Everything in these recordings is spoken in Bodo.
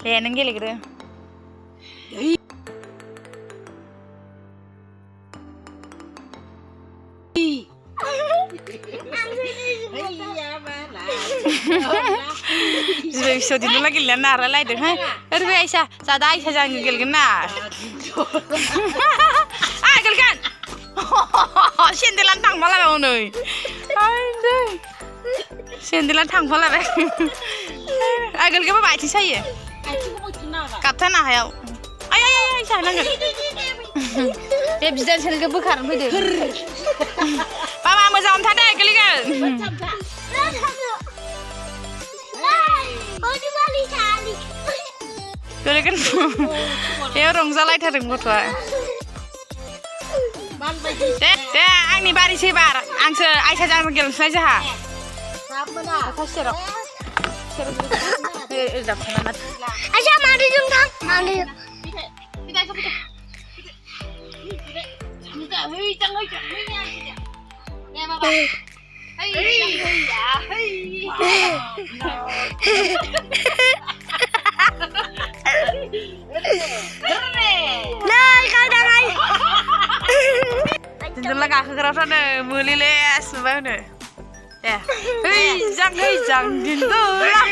दे नों गेलेग्रो Sudah lagi lihat nara lagi deh, Erwin Aisyah, sada Aisyah jangan gelgen na. Gelgen, sendilan tang malah bau nih. Sendilan tang malah bau. Gelgen apa baca saya? Kata nah ya. Ay Aisyah nangger. Ya bisa sendilan bekar beda. Papa mau jam tadi gelgen. Kali kan, ya orang salah itu dengan gua. Deh, ini bari sih bar, angsa Aisyah jangan gel saja ha. Apa serok? Aisyah mandi jengkang, mandi. Kita Aisyah kita. Kita, hei jangan ya. Ya bapa. Hei ya, hei. Nah, kau dah ngay. Tentu lah kau kerana ni muliles mana? Ya, hei jang dindu lah.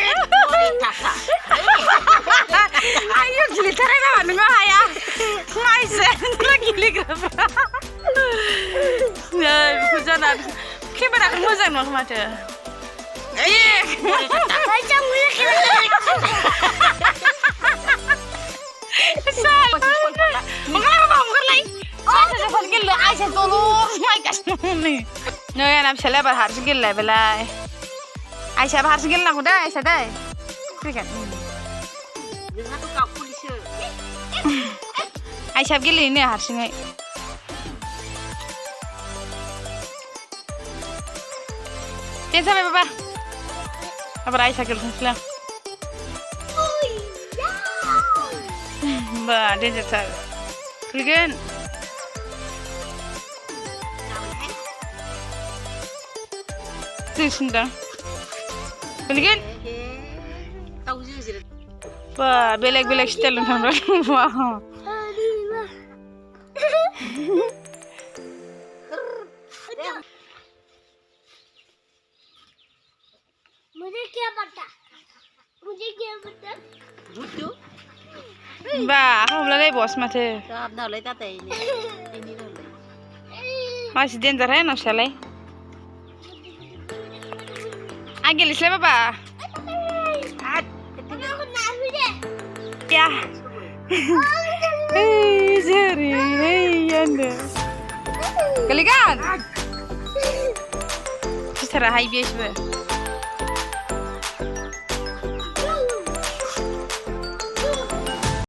Ayo gili tarik apa nengah ayah? Ngai sen lagi gili kerana. Ya, hujanan. Kamera kamu jangan nak macam. Eh, macam mulia kerana. Aisyah tolong, my gosh, nih. Nih, anak saya lebar harus gil lah, belai. Aisyah harus gil lah, udah Aisyah dah. Kan? Aisyah gil ini harus ngai. Jangan sampai papa. Apa Aisyah gil sih? Bah, dia jatuh. Kalian. Sudah. Kalian. Bah, belak style nama. Wah. मुझे क्या पता? बुद्धू? Bah, kamu lagi bos macam. Siapa dah lagi tadi ini? Ini dah. Masih danger ya nak selai. Agil isle bapa. Ya. Hei jari, hei anda. Kalian? Terserah hai biasa.